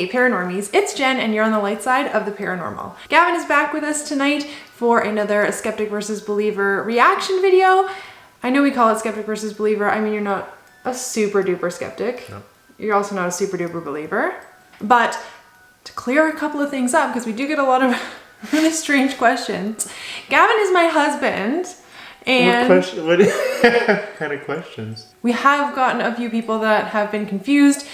Hey Paranormies, it's Jen and you're on the light side of the paranormal. Gavin is back with us tonight for another Skeptic versus Believer reaction video. I know we call it Skeptic versus Believer. I mean, you're not a super duper skeptic. No. You're also not a super duper believer. But to clear a couple of things up, because we do get a lot of really strange questions. Gavin is my husband. And what kind of questions? We have gotten a few people that have been confused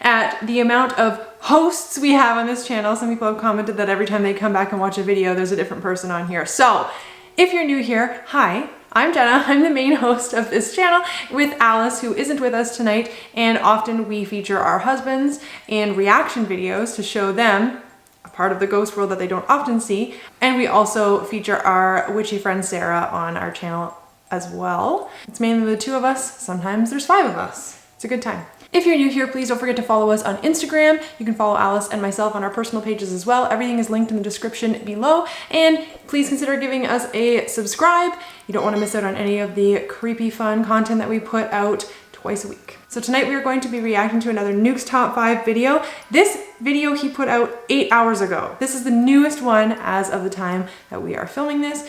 at the amount of hosts we have on this channel. Some people have commented that every time they come back and watch a video, there's a different person on here. So if you're new here, hi, I'm Jenna. I'm the main host of this channel with Alice, who isn't with us tonight. And often we feature our husbands in reaction videos to show them a part of the ghost world that they don't often see. And we also feature our witchy friend Sarah on our channel as well. It's mainly the two of us. Sometimes there's 5 of us. It's a good time. If you're new here, please don't forget to follow us on Instagram. You can follow Alice and myself on our personal pages as well. Everything is linked in the description below. And please consider giving us a subscribe. You don't want to miss out on any of the creepy fun content that we put out twice a week. So tonight we are going to be reacting to another Nukes Top 5 video. This video he put out 8 hours ago. This is the newest one as of the time that we are filming this.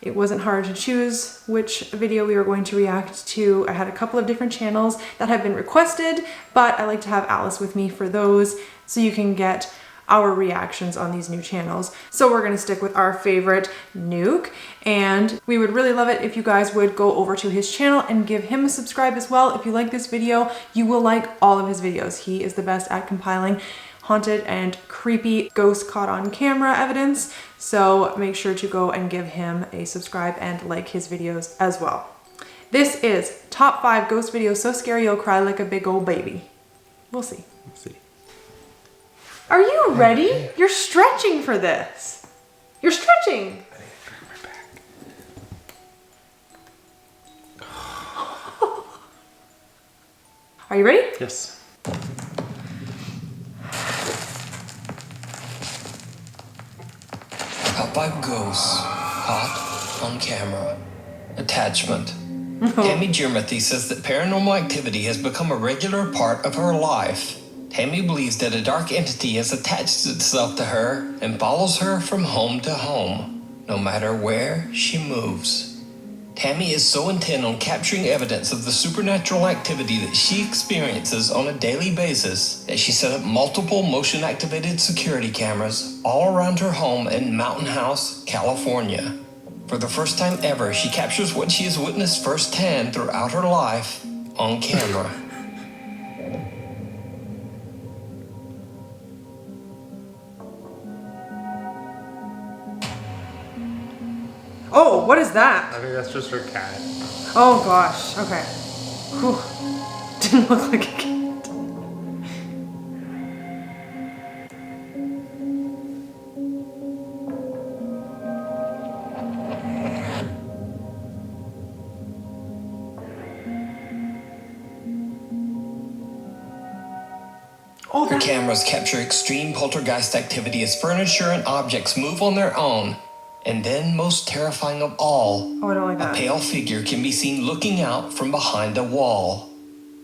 It wasn't hard to choose which video we were going to react to. I had a couple of different channels that have been requested, but I like to have Alice with me for those so you can get our reactions on these new channels. So we're gonna stick with our favorite, Nuke, and we would really love it if you guys would go over to his channel and give him a subscribe as well. If you like this video, you will like all of his videos. He is the best at compiling haunted and creepy ghost caught on camera evidence. So make sure to go and give him a subscribe and like his videos as well. This is top 5 ghost videos so scary you'll cry like a big old baby. We'll see. We'll see. Are you ready? You're stretching for this. You're stretching. I need to drag my back. Are you ready? Yes. Top 5 ghosts caught on camera. Attachment. Tammy Jermathy says that paranormal activity has become a regular part of her life. Tammy believes that a dark entity has attached itself to her and follows her from home to home, no matter where she moves. Tammy is so intent on capturing evidence of the supernatural activity that she experiences on a daily basis that she set up multiple motion-activated security cameras all around her home in Mountain House, California. For the first time ever, she captures what she has witnessed firsthand throughout her life on camera. Oh, what is that? I think that's just her cat. Oh gosh, okay. Whew. Didn't look like a cat. Oh, Her cameras capture extreme poltergeist activity as furniture and objects move on their own. And then, most terrifying of all, oh, I don't like that. A pale figure can be seen looking out from behind a wall.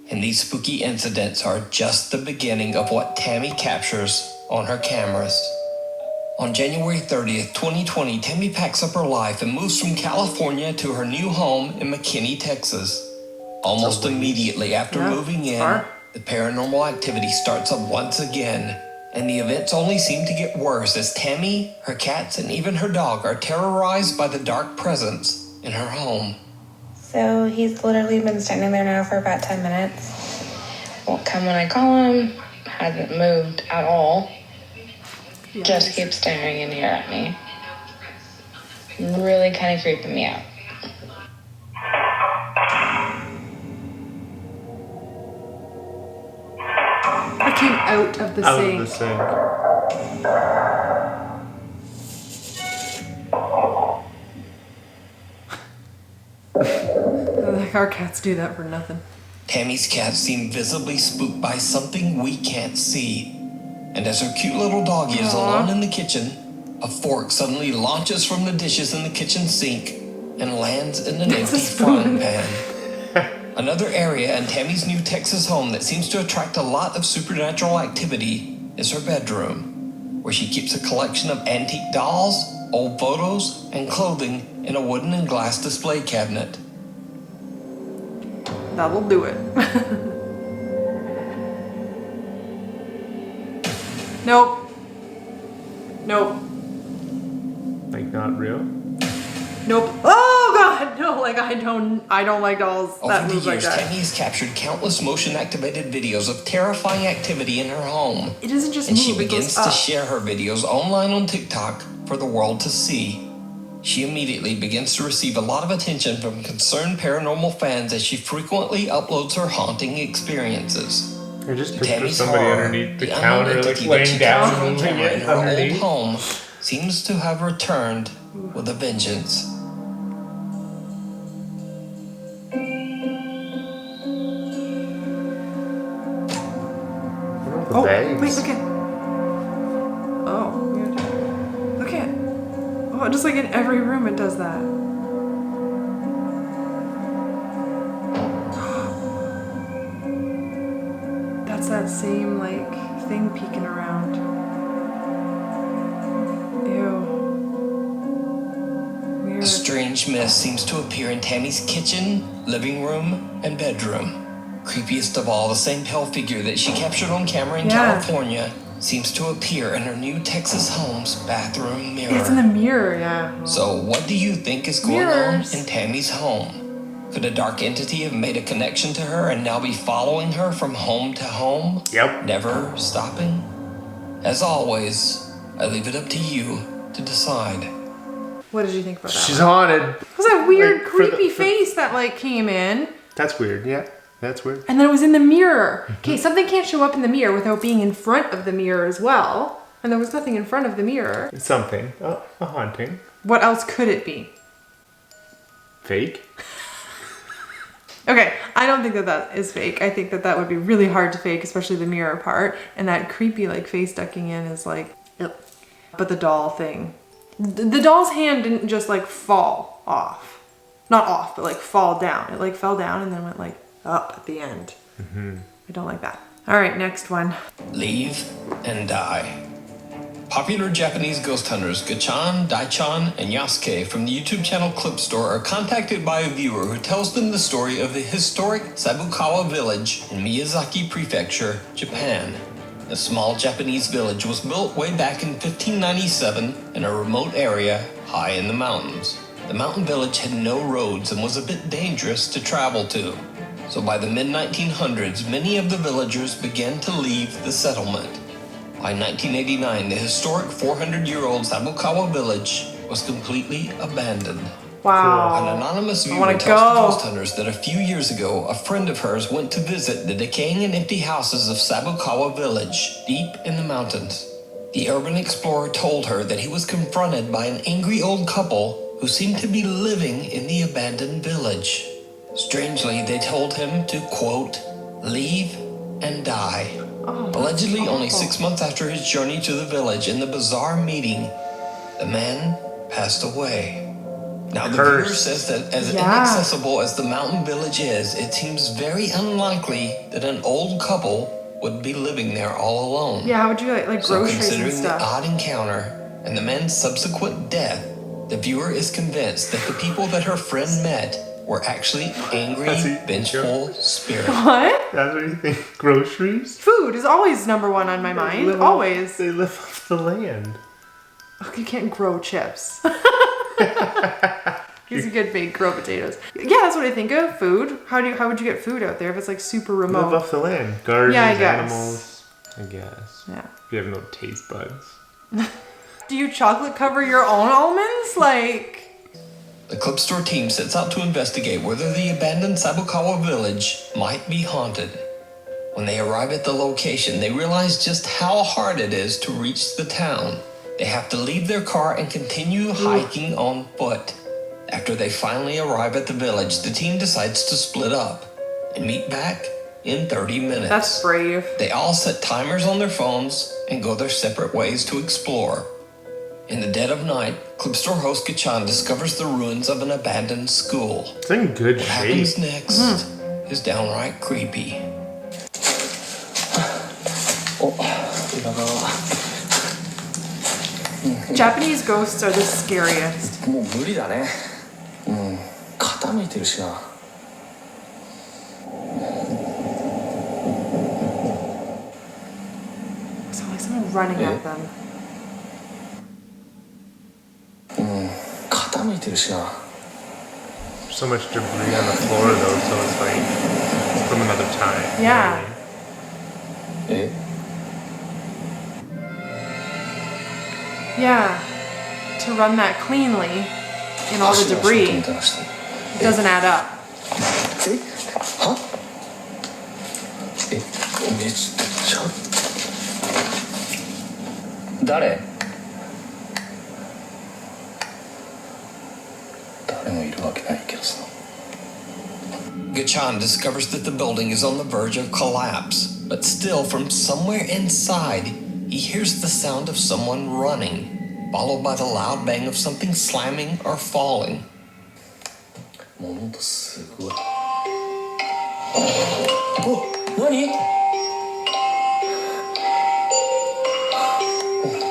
And these spooky incidents are just the beginning of what Tammy captures on her cameras. On January 30th, 2020, Tammy packs up her life and moves from California to her new home in McKinney, Texas. Almost immediately after moving in, the paranormal activity starts up once again. And the events only seem to get worse as Tammy, her cats, and even her dog are terrorized by the dark presence in her home. So he's literally been standing there now for about 10 minutes. Won't come when I call him. Hasn't moved at all. Yes. Just keeps staring in here at me. Really kind of creeping me out. I came out of the sink. Of the sink. Like our cats do that for nothing. Tammy's cats seem visibly spooked by something we can't see. And as her cute little doggie is alone in the kitchen, a fork suddenly launches from the dishes in the kitchen sink and lands in an empty frying pan. Another area in Tammy's new Texas home that seems to attract a lot of supernatural activity is her bedroom, where she keeps a collection of antique dolls, old photos, and clothing in a wooden and glass display cabinet. That'll do it. Nope. Nope. Like not real? Nope. Oh God, no! Like I don't like dolls that Over the move like years, that. Tammy has captured countless motion-activated videos of terrifying activity in her home. It doesn't just And move. she It begins goes to up. share her videos online on TikTok for the world to see. She immediately begins to receive a lot of attention from concerned paranormal fans as she frequently uploads her haunting experiences. I just To picture Tammy's somebody horror, underneath the the unknown counter, like entity that she laying down captured on and moving camera in it her old underneath. home seems to have returned with a vengeance. The Oh, bags. wait, look at. Oh, weird. Look at. Oh, just like in every room it does that. That's that same, like, thing peeking around. Ew. A Weird. strange mist seems to appear in Tammy's kitchen, living room, and bedroom. Creepiest of all, the same pale figure that she captured on camera in Yeah. California seems to appear in her new Texas home's bathroom mirror. It's in the mirror, yeah. So, what do you think is going Mirrors. on in Tammy's home? Could a dark entity have made a connection to her and now be following her from home to home? Yep. Never stopping? As always, I leave it up to you to decide. What did you think about that? She's haunted. It was that weird, Like, for the- creepy for- face that, like, came in. That's weird. Yeah, that's weird. And then it was in the mirror. Okay, something can't show up in the mirror without being in front of the mirror as well. And there was nothing in front of the mirror. It's something. A haunting. What else could it be? Fake. Okay, I don't think that that is fake. I think that that would be really hard to fake, especially the mirror part. And that creepy, like, face ducking in is like, yep. But the doll thing. The doll's hand didn't just, like, fall off. Not off, but, like, fall down. It, like, fell down and then went, like, up at the end. I don't like that. All right, next one. Leave and die. Popular Japanese ghost hunters Gachan, Daichan, and Yasuke from the YouTube channel Clip Store are contacted by a viewer who tells them the story of the historic Sabukawa village in Miyazaki Prefecture, Japan. The small Japanese village was built way back in 1597 in a remote area high in the mountains. The mountain village had no roads and was a bit dangerous to travel to. So by the mid-1900s, many of the villagers began to leave the settlement. By 1989, the historic 400-year-old Sabukawa village was completely abandoned. An Wow. anonymous viewer wanna tells the go. ghost hunters that a few years ago, a friend of hers went to visit the decaying and empty houses of Sabukawa village, deep in the mountains. The urban explorer told her that he was confronted by an angry old couple who seemed to be living in the abandoned village. Strangely, they told him to, quote, leave and die. Allegedly, only 6 months after his journey to the village in the bizarre meeting, the man passed away. Now, the viewer Cursed. says that as Yeah. inaccessible as the mountain village is, it seems very unlikely that an old couple would be living there all alone. Yeah, how would you like So groceries and considering the stuff? odd encounter and the man's subsequent death, the viewer is convinced that the people that her friend met were actually angry, That's it. vengeful spirits. What? That's what you think. Groceries? Food is always number one on my They mind. live Always. Off, they live off the land. Oh, you can't grow chips. Because you could bake grow potatoes. Yeah, that's what I think of. Food. How would you get food out there if it's like super Live remote? off the land. Gardens, Yeah, I guess. animals. I guess. Yeah. If you have no taste buds. Do you chocolate cover your own almonds? Like, The Clip Store team sets out to investigate whether the abandoned Sabukawa village might be haunted. When they arrive at the location, they realize just how hard it is to reach the town. They have to leave their car and continue hiking on foot. After they finally arrive at the village, the team decides to split up and meet back in 30 minutes. that's brave. They all set timers on their phones and go their separate ways to explore. In the dead of night, Clip Store host Kachan discovers the ruins of an abandoned school. It's in good What shape. happens next is downright creepy. Japanese ghosts are the scariest. もう無理だね。傾いてるしな。So like someone running at them. 傾いてるしな。 So much debris on the floor though, so it's like it's from another time. you know Yeah. what I mean? え Yeah. To run that cleanly in all the 足の足音 debris みたいなして doesn't add up. えはえめっちゃ誰誰もいるわけないけどさ Gachan discovers that the building is on the verge of collapse, but still from somewhere inside, he hears the sound of someone running, followed by the loud bang of something slamming or falling. 物音すごい。お、何？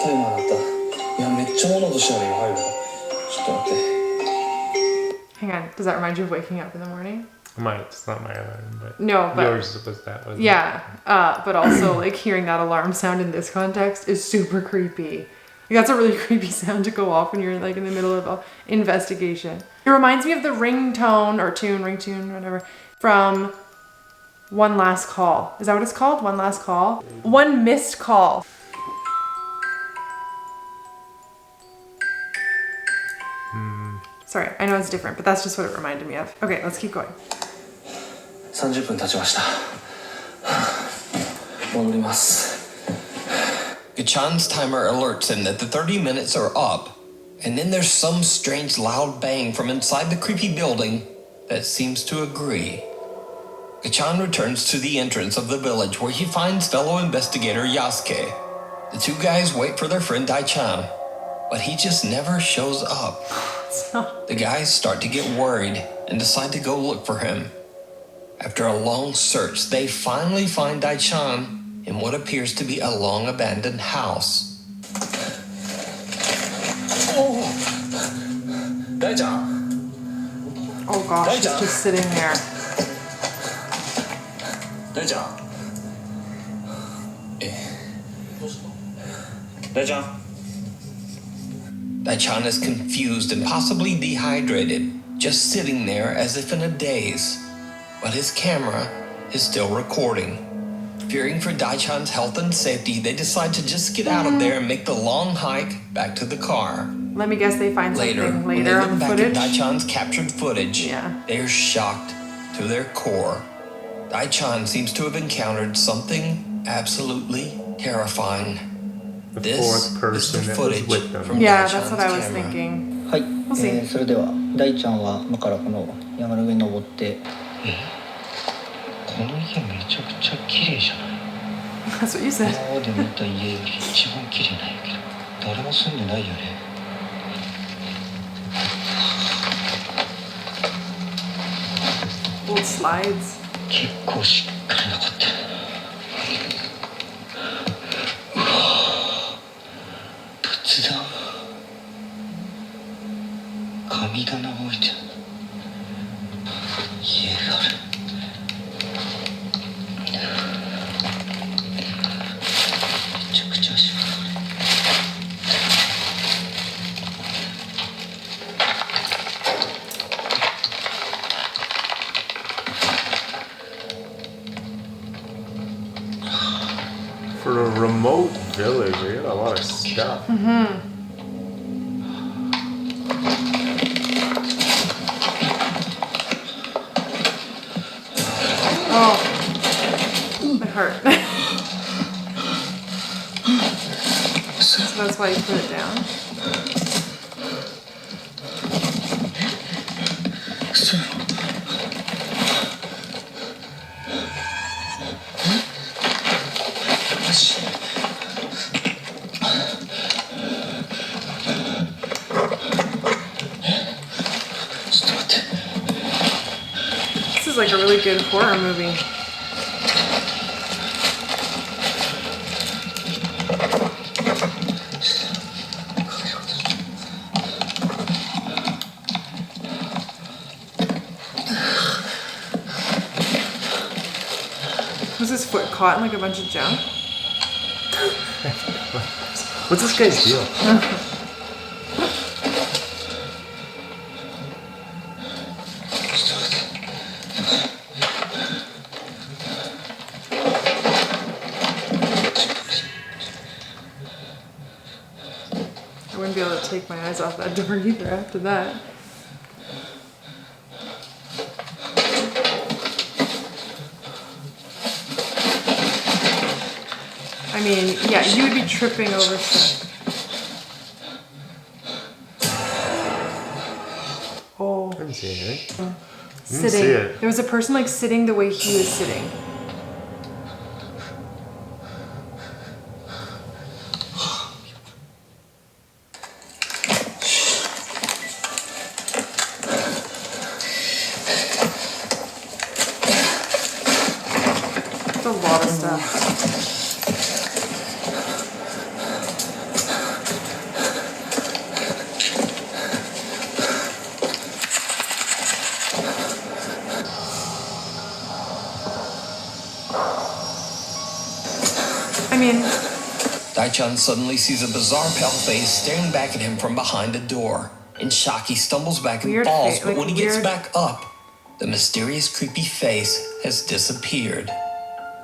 タイマー鳴った。いや、めっちゃ物音したの今入るから。ちょっと待って。 Hang on. Does that remind you of waking up in the morning? It's not my alarm, but No, but yours was that, wasn't it? yeah. But also like hearing that alarm sound in this context is super creepy. Like, that's a really creepy sound to go off when you're like in the middle of an investigation. It reminds me of the ringtone or ringtune, whatever, from One Last Call. Is that what it's called? One Last Call? One Missed Call. Sorry, I know it's different, but that's just what it reminded me of. Okay, let's keep going. 30分経ちました。戻ります。Gachan's timer alerts him that the 30 minutes are up, and then there's some strange loud bang from inside the creepy building that seems to agree. Gachan returns to the entrance of the village where he finds fellow investigator Yasuke. The two guys wait for their friend Daichan, but he just never shows up. The guys start to get worried and decide to go look for him. After a long search, they finally find Daichan in what appears to be a long abandoned house. Oh, Daichan. Oh gosh, he's just sitting there. Daichan. Daichan. Daichan is confused and possibly dehydrated, just sitting there as if in a daze. But his camera is still recording. Fearing for Daichan's health and safety, they decide to just get out of there and make the long hike back to the car. Let me guess they find something When they later look on the back footage. at Daichan's captured footage, Yeah. they are shocked to their core. Daichan seems to have encountered something absolutely terrifying. The This fourth is person the that was footage with them. from Yeah, Daichan's that's what I was camera. thinking. はい、 We'll see. それでは大ちゃんは今からこの山の上に登ってこの家めちゃくちゃ綺麗じゃない That's what you said. 今まで見た家より一番綺麗なんやけど誰も住んでないよね Old slides. 結構しっかり残ってるうわ仏壇神棚が置いてある家がある For a remote village, they got a lot of stuff. Oh, it hurt. So that's why you put it down. This is like a really good horror movie. Was his foot caught in like a bunch of junk? What's this guy's deal? I wouldn't be able to take my eyes off that door either after that. I mean, yeah, you would be tripping over stuff. Oh. I didn't see anything. Sitting. See it. There was a person like sitting the way he was sitting. That's a lot of stuff. I mean, Daichan suddenly sees a bizarre pale face staring back at him from behind a door. In shock, he stumbles back and Weird falls, fa- but like when he gets weird- back up, the mysterious creepy face has disappeared.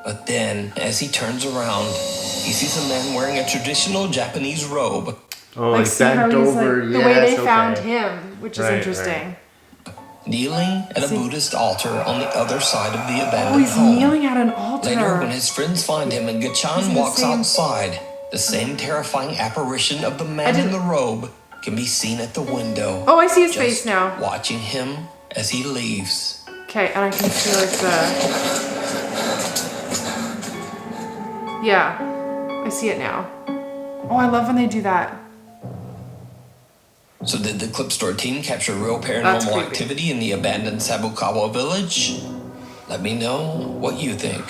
But then, as he turns around, he sees a man wearing a traditional Japanese robe. Oh, like like see how bent he's over. like the way they Yes, found okay. him, which is Right, interesting. Kneeling at a See- Buddhist altar on the other side of the Oh, abandoned he's home. kneeling at an altar. Later, when his friends find him and He's Gachan in the walks same- outside, the same terrifying apparition of the man in the robe can be seen at the window. Oh, I see his just face now. watching him as he leaves. Okay, and I can see like the... Yeah, I see it now. Oh, I love when they do that. So did the clip store team capture real That's paranormal creepy. activity in the abandoned Sabukawa village? Let me know what you think.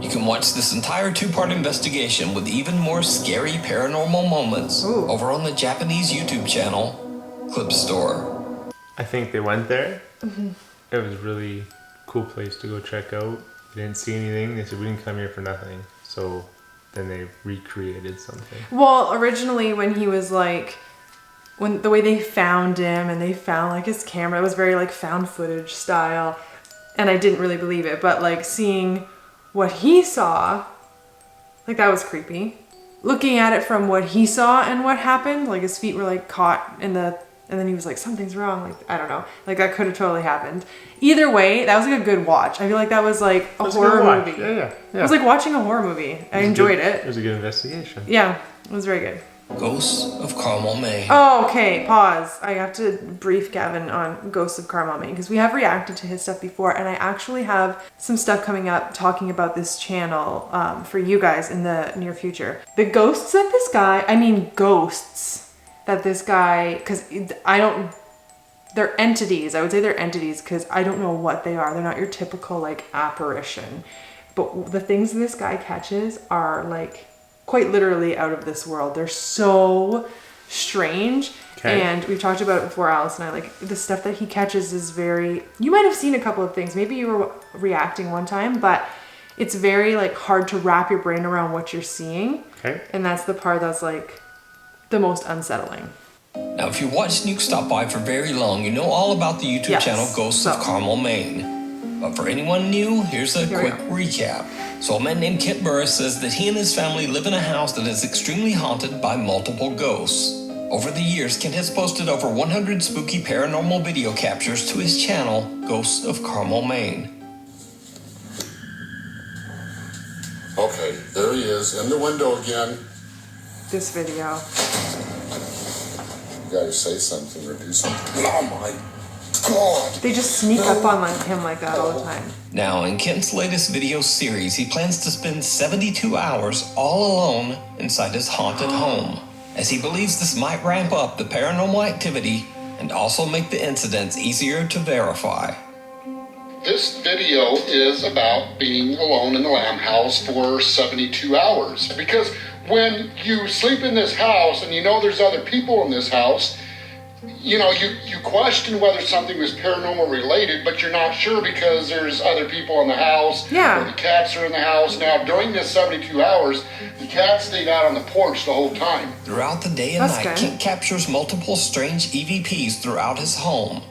You can watch this entire two-part investigation with even more scary paranormal moments Ooh. over on the Japanese YouTube channel, Clip Store. I think they went there. It was a really cool place to go check out. They didn't see anything. They said, we didn't come here for nothing. So then they recreated something. Well, originally when he was like... When the way they found him and they found like his camera, it was very like found footage style. And I didn't really believe it. But like seeing what he saw, like that was creepy. Looking at it from what he saw and what happened, like his feet were like caught in the... And then he was like, something's wrong. Like, I don't know. Like that could have totally happened. Either way, that was like a good watch. I feel like that was like a horror movie. Yeah. It was like watching a horror movie. I enjoyed It it. was a good investigation. Yeah, it was very good. Ghosts of Carmel Maine. Oh, okay, pause. I have to brief Gavin on Ghosts of Carmel Maine because we have reacted to his stuff before, and I actually have some stuff coming up talking about this channel for you guys in the near future. The ghosts that this guy, because they're entities. I would say they're entities because I don't know what they are. They're not your typical like apparition. But the things this guy catches are like quite literally out of this world. They're so strange. Okay. And we've talked about it before, Alice and I, like the stuff that he catches is very, you might have seen a couple of things. Maybe you were reacting one time, but it's very like hard to wrap your brain around what you're seeing. Okay. And that's the part that's like the most unsettling. Now, if you watched Nuke Stop By for very long, you know all about the YouTube Yes. channel Ghosts of So- Carmel Maine. But for anyone new, here's a Here we quick go. recap. So a man named Kent Burris says that he and his family live in a house that is extremely haunted by multiple ghosts. Over the years, Kent has posted over 100 spooky paranormal video captures to his channel, Ghosts of Carmel Maine. Okay, there he is, in the window again. This video. You gotta say something or do something. Oh my God! They just sneak up on like him like that all the time. Now, in Kent's latest video series, he plans to spend 72 hours all alone inside his haunted home, as he believes this might ramp up the paranormal activity and also make the incidents easier to verify. This video is about being alone in the lamb house for 72 hours. Because when you sleep in this house and you know there's other people in this house, you know, you question whether something was paranormal related, but you're not sure because there's other people in the house. Yeah. Or the cats are in the house. Now, during this 72 hours, the cat stayed out on the porch the whole time. Throughout the day and That's night, good. Kent captures multiple strange EVPs throughout his home.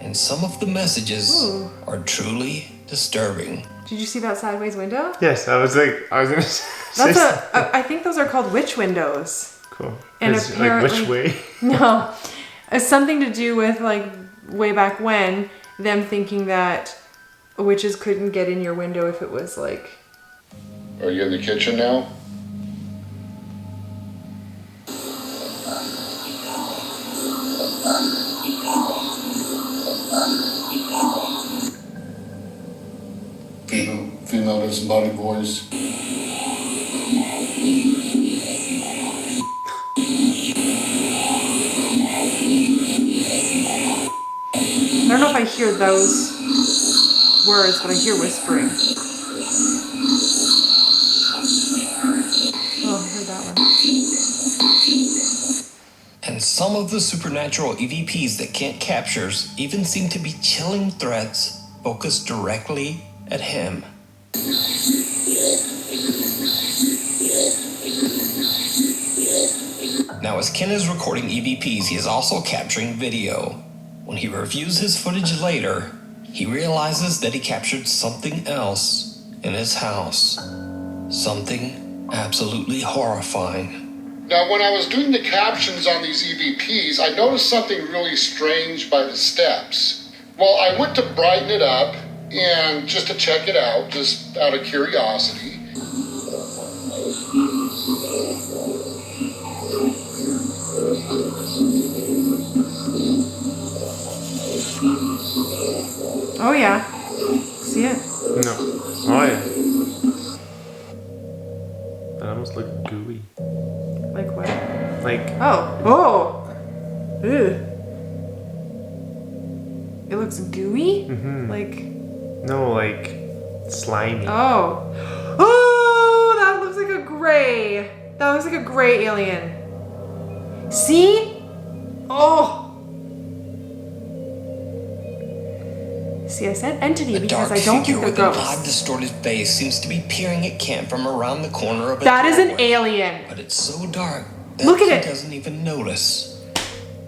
And some of the messages Ooh. are truly disturbing. Did you see that sideways window? Yes, I was gonna say That's I think those are called witch windows. cool. And 'Cause, like, apparently- which way? No, it's something to do with like way back when them thinking that witches couldn't get in your window if it was like. Are you in the kitchen now? Female disembodied voice. I don't know if I hear those words, but I hear whispering. Oh, I heard that one. And some of the supernatural EVPs that Kent captures even seem to be chilling threats focused directly at him. Now, as Ken is recording EVPs, he is also capturing video. When he reviews his footage later, he realizes that he captured something else in his house. Something absolutely horrifying. Now, when I was doing the captions on these EVPs, I noticed something really strange by the steps. Well, I went to brighten it up and just to check it out, just out of curiosity. Oh yeah, see it? No. Oh yeah. That almost looked gooey. Like what? Like Oh. Ew. It looks gooey? Like, no, like slimy. oh. Oh, that looks like a gray. That looks like a gray alien. See? Oh. See, I said entity The because dark I don't figure think they're with an odd ghosts. distorted face seems to be peering at Kent from around the corner of a That is an doorway. alien. But it's so dark that Look at Kent it. doesn't even notice.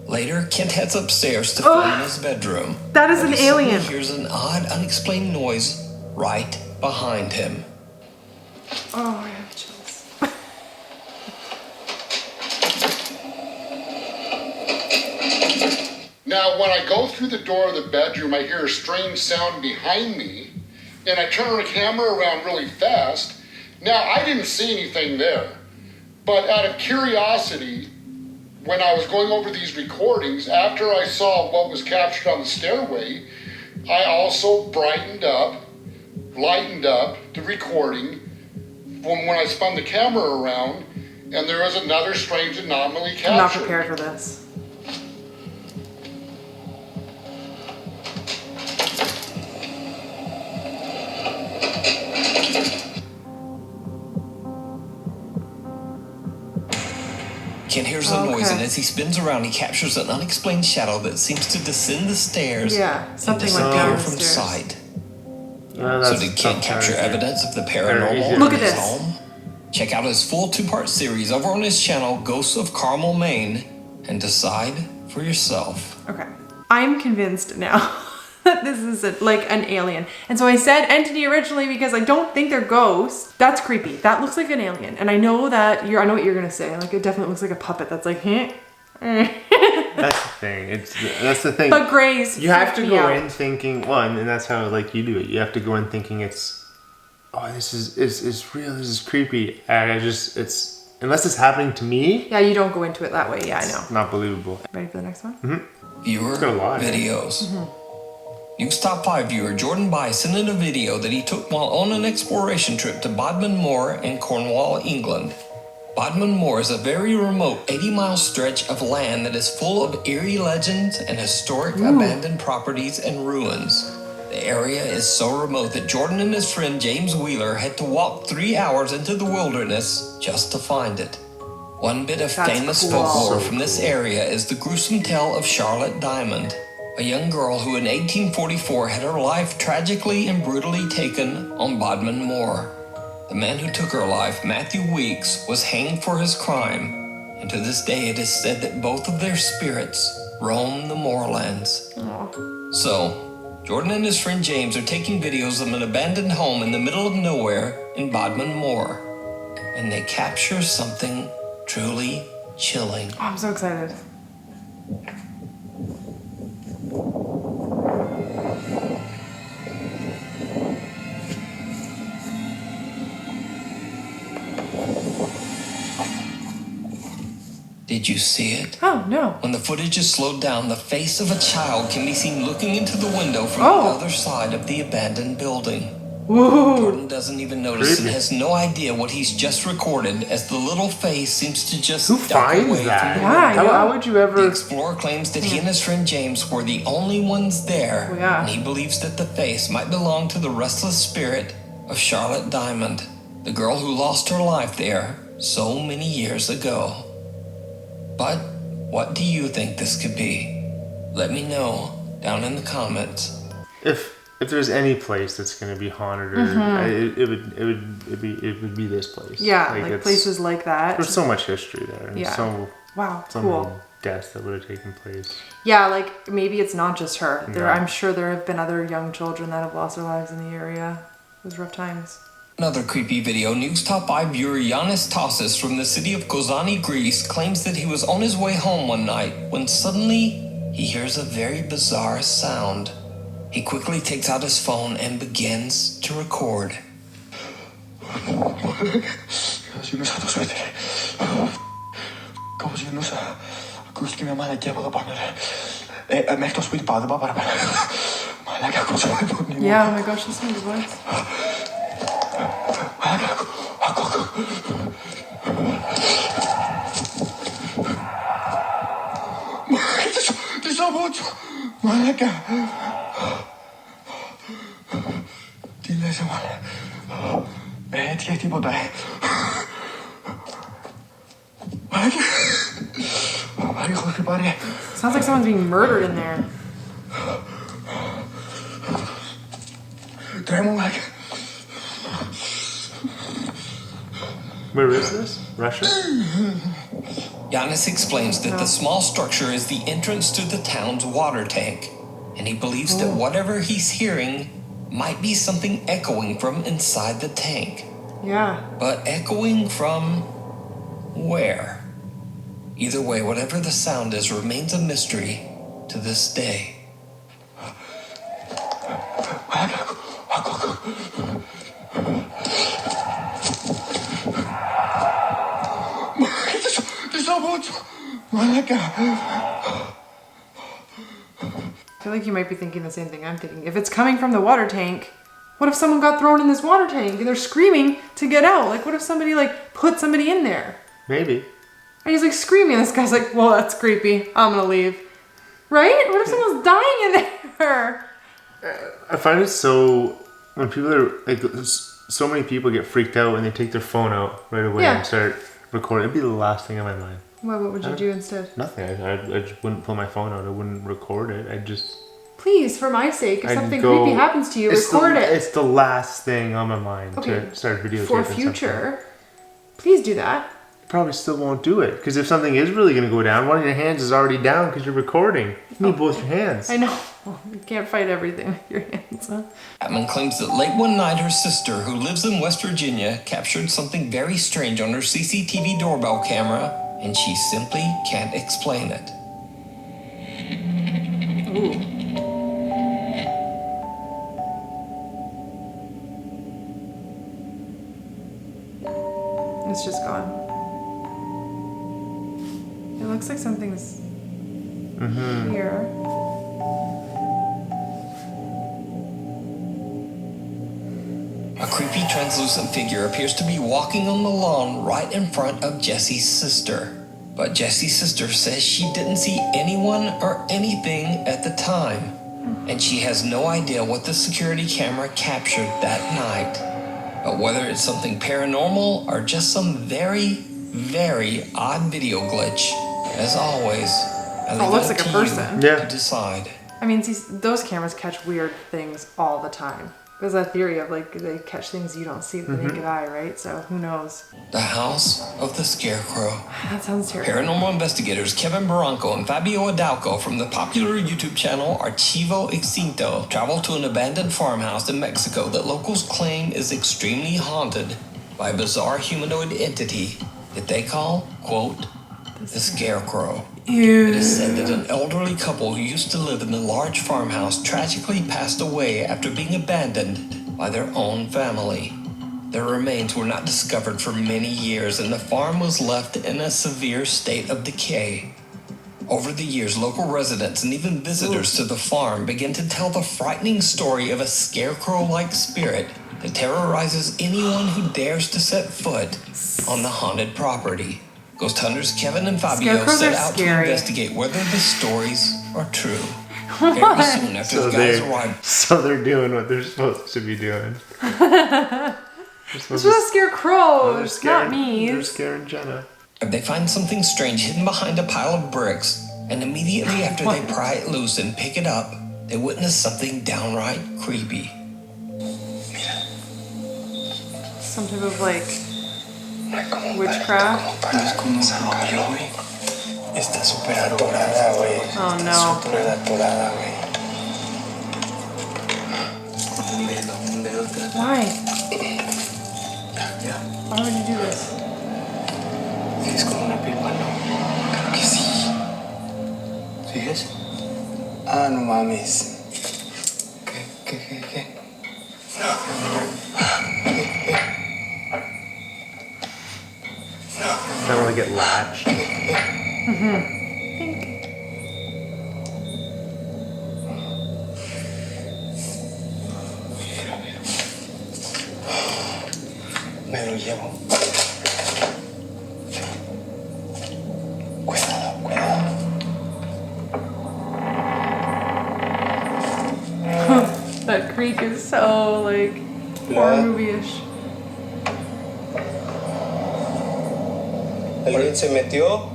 Later, Kent heads upstairs to film in his bedroom. That is but an he suddenly alien. hears an odd, unexplained noise right behind him. Oh, I have chills. Now, when I go through the door of the bedroom, I hear a strange sound behind me, and I turn the camera around really fast. Now, I didn't see anything there, but out of curiosity, when I was going over these recordings, after I saw what was captured on the stairway, I also brightened up, lightened up the recording when I spun the camera around, and there was another strange anomaly captured. I'm not prepared for this. Kent hears a noise, Okay. and as he spins around, he captures an unexplained shadow that seems to descend the stairs Yeah, and something went disappear down the from stairs. sight. Well, So that's did Kent tough capture character. evidence of the Very paranormal easy. in Look at his this. home? Check out his full two-part series over on his channel, Ghosts of Carmel, Maine, and decide for yourself. Okay. I'm convinced now that this is like an alien. And so I said entity originally because I don't think they're ghosts. That's creepy. That looks like an alien. And I know that I know what you're gonna say. Like it definitely looks like a puppet that's like, That's the thing. That's the thing. But grays. You have to freak me go out. in thinking one, and that's how like you do it. You have to go in thinking this is real. This is creepy. And it's unless it's happening to me, Yeah, you don't go into it that way. Yeah, I know. it's not believable. Ready for the next one? Viewer got a lot. videos. Nuke's Top 5 viewer Jordan By sent in a video that he took while on an exploration trip to Bodmin Moor in Cornwall, England. Bodmin Moor is a very remote 80-mile stretch of land that is full of eerie legends and historic abandoned properties and ruins. The area is so remote that Jordan and his friend James Wheeler had to walk 3 hours into the wilderness just to find it. One bit of That's famous cool. folklore So from this cool. area is the gruesome tale of Charlotte Diamond, a young girl who in 1844 had her life tragically and brutally taken on Bodmin Moor. The man who took her life, Matthew Weeks, was hanged for his crime, and to this day it is said that both of their spirits roam the moorlands. So, Jordan and his friend James are taking videos of an abandoned home in the middle of nowhere in Bodmin Moor, and they capture something truly chilling. Oh, I'm so excited. Did you see it? Oh, no. When the footage is slowed down, the face of a child can be seen looking into the window from Oh. the other side of the abandoned building. Whoa. Jordan doesn't even notice and Creepy. has no idea what he's just recorded as the little face seems to just Who duck finds away that? from Yeah, I know. How would you the ever? explorer claims that he and his friend James were the only ones there, Oh, yeah. and he believes that the face might belong to the restless spirit of Charlotte Diamond, the girl who lost her life there so many years ago. But what do you think this could be? Let me know down in the comments. If there's any place that's gonna be haunted, or it would be this place. Yeah, like it's- places like that. There's so much history there, and Yeah. so Wow, many cool. deaths that would have taken place. Yeah, like maybe it's not just her. No. I'm sure there have been other young children that have lost their lives in the area. It was rough times. Another creepy video, Nukes top 5 viewer Yanis Tassis from the city of Kozani, Greece, claims that he was on his way home one night when suddenly he hears a very bizarre sound. He quickly takes out his phone and begins to record. Yeah, oh my gosh, listen to the voice. Sounds like someone's being murdered in there. Where is this? Russia? Yanis explains that the small structure is the entrance to the town's water tank, and he believes that whatever he's hearing might be something echoing from inside the tank. Yeah. But echoing from where? Either way, whatever the sound is remains a mystery to this day. I feel like you might be thinking the same thing I'm thinking. If it's coming from the water tank, what if someone got thrown in this water tank and they're screaming to get out? Like, what if somebody like put somebody in there? Maybe. And he's like screaming, and this guy's like, well, that's creepy. I'm gonna leave. Right? What if someone's dying in there? I find it so when people are like, so many people get freaked out and they take their phone out right away Yeah. and start recording. It'd be the last thing on my mind. Well, what would you do instead? Nothing. I just wouldn't pull my phone out. I wouldn't record it. I just. Please, for my sake, if I'd something go- creepy happens to you, it's record the, it. It's the last thing on my mind Okay, to start videotaping for something. future, please do that. Probably still won't do it because if something is really going to go down, one of your hands is already down because you're recording. You need both your hands. I know. You can't fight everything with your hands, huh? Chapman claims that late one night her sister, who lives in West Virginia, captured something very strange on her CCTV doorbell camera, and she simply can't explain it. Ooh. It's just gone. It looks like something's here. A creepy translucent figure appears to be walking on the lawn right in front of Jesse's sister. But Jesse's sister says she didn't see anyone or anything at the time, and she has no idea what the security camera captured that night. But whether it's something paranormal or just some very, very odd video glitch. As always, I leave looks it up like a to you person. to decide. I mean, see, those cameras catch weird things all the time. There's that theory of like they catch things you don't see with the naked eye, right? So who knows? The House of the Scarecrow. That sounds terrible. Paranormal investigators Kevin Barranco and Fabio Adalco from the popular YouTube channel Archivo Extinto travel to an abandoned farmhouse in Mexico that locals claim is extremely haunted by a bizarre humanoid entity that they call, quote, the Scarecrow. Ew. It is said that an elderly couple who used to live in the large farmhouse tragically passed away after being abandoned by their own family. Their remains were not discovered for many years, and the farm was left in a severe state of decay. Over the years, local residents and even visitors to the farm began to tell the frightening story of a scarecrow-like spirit that terrorizes anyone who dares to set foot on the haunted property. Ghost hunters Kevin and Fabio Scarecrows set are out to scary. investigate whether the stories are true. Very soon after So the guys arrived, they're doing what they're supposed to be doing. This was a scarecrow. They're It's not They're me. scaring Jenna. they find something strange hidden behind a pile of bricks, and immediately after they pry it loose and pick it up, they witness something downright creepy. Some type of like witchcraft. Es como un caballo, güey. Está súper atorada, güey. Oh no. Súper atorada, güey. Con un dedo atrás. Why? Ya. Why would you do this? Es como una pipa, ¿no? Creo que sí. ¿Sigues? Ah, no mames. ¿Qué? Kind of like it latched. Me lo llevo. Cuidado. That creak is so like horror movie-ish. ¿Alguien se metió?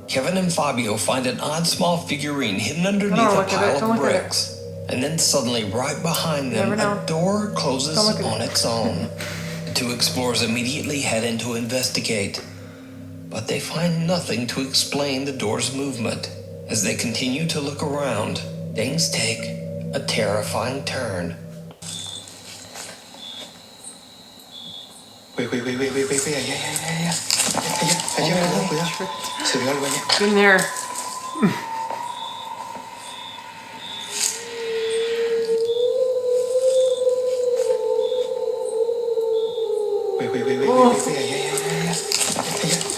Kevin and Fabio find an odd small figurine hidden underneath Don't a look at it, pile don't of look at it. bricks. And then suddenly, right behind them, never know. a door closes Don't look at on it. its own. The two explorers immediately head in to investigate. But they find nothing to explain the door's movement. As they continue to look around, things take a terrifying turn. Güey, allá, cuidado. Se vio algo allá. In there. Güey,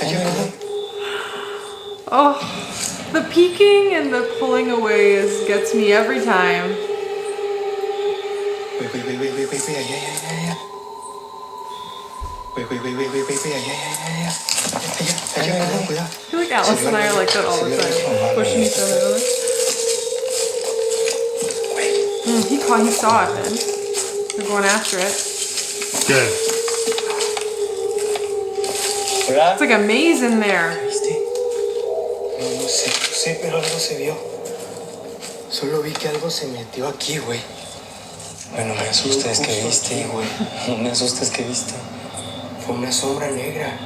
allá. Oh, the peeking and the pulling away gets me every time. Güey, allá. Allá, cuidado. I feel like Alice and I are like that all the time, pushing each other. He saw it then. They're going after it. Good. It's like a maze in there. ¿Viste? No sé, pero algo se vio. Solo vi que algo se metió aquí, güey. Bueno, me asustes que viste, güey. No me asustes que viste. Fue una sombra negra.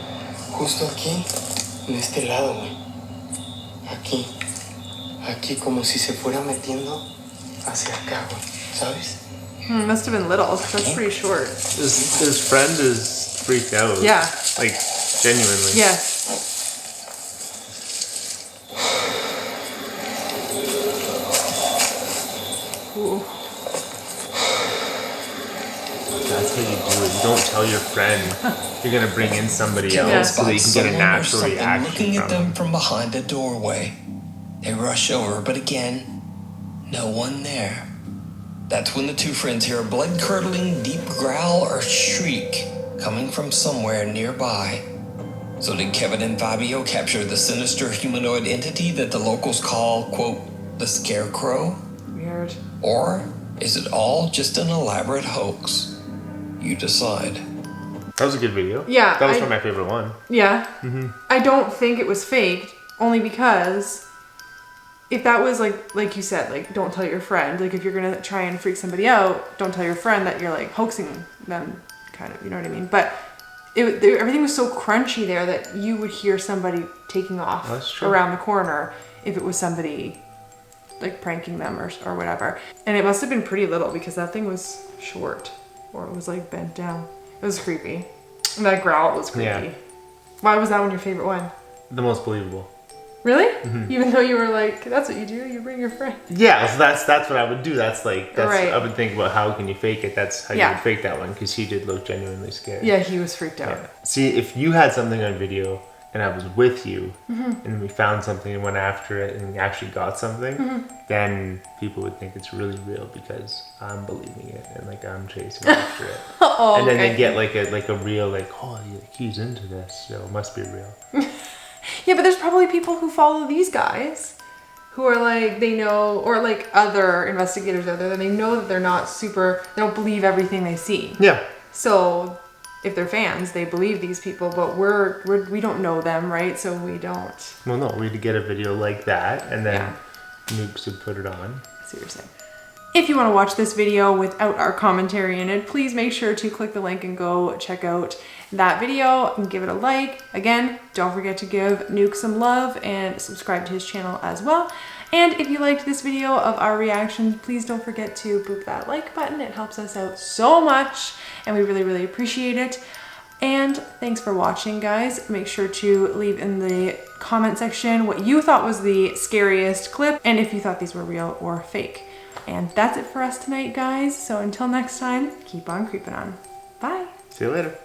Justo aquí, en este lado, güey. Aquí como si se fuera metiendo hacia acá, güey. ¿Sabes? Must have been little, 'cause that's pretty short. His friend is freaked out. Yeah. Like, genuinely. Yes. Ooh. That's how you do it. You don't tell your friend. You're gonna bring in somebody Kevin else so that you spots can get a someone or natural something reaction looking at from them them. from behind a doorway. They rush over, but again, no one there. That's when the two friends hear a blood-curdling deep growl or shriek coming from somewhere nearby. So did Kevin and Fabio capture the sinister humanoid entity that the locals call, quote, the Scarecrow? Weird. Or is it all just an elaborate hoax? You decide. That was a good video. Yeah, That was probably my favorite one. Yeah. I don't think it was faked, only because if that was like you said, like, don't tell your friend. Like, if you're gonna try and freak somebody out, don't tell your friend that you're like hoaxing them, kind of. You know what I mean? But everything was so crunchy there that you would hear somebody taking off around the corner if it was somebody like pranking them or whatever. And it must have been pretty little because that thing was short, or it was like bent down. It was creepy. And that growl was creepy. Yeah. Why was that one your favorite one? The most believable. Really? Even though you were like, that's what you do, you bring your friend. Yeah, so that's what I would do. That's Right. I would think about how can you fake it. That's how you would fake that one, because he did look genuinely scared. Yeah, he was freaked out. Yeah. See, if you had something on video and I was with you and we found something and went after it and we actually got something, then people would think it's really real because I'm believing it and like I'm chasing after it. And then they get like a real like, oh, he's into this, so it must be real. Yeah, but there's probably people who follow these guys who are like, they know, or like other investigators out there, that they know that they're not super, they don't believe everything they see. Yeah. So if they're fans, they believe these people, but we don't know them, right? So we don't. Well, no, we'd get a video like that and then Nukes would put it on. Seriously. If you want to watch this video without our commentary in it, please make sure to click the link and go check out that video and give it a like. Again, don't forget to give Nuke some love and subscribe to his channel as well. And if you liked this video of our reactions, please don't forget to boop that like button. It helps us out so much and we really, really appreciate it. And thanks for watching, guys. Make sure to leave in the comment section what you thought was the scariest clip and if you thought these were real or fake. And that's it for us tonight, guys. So until next time, keep on creeping on. Bye. See you later.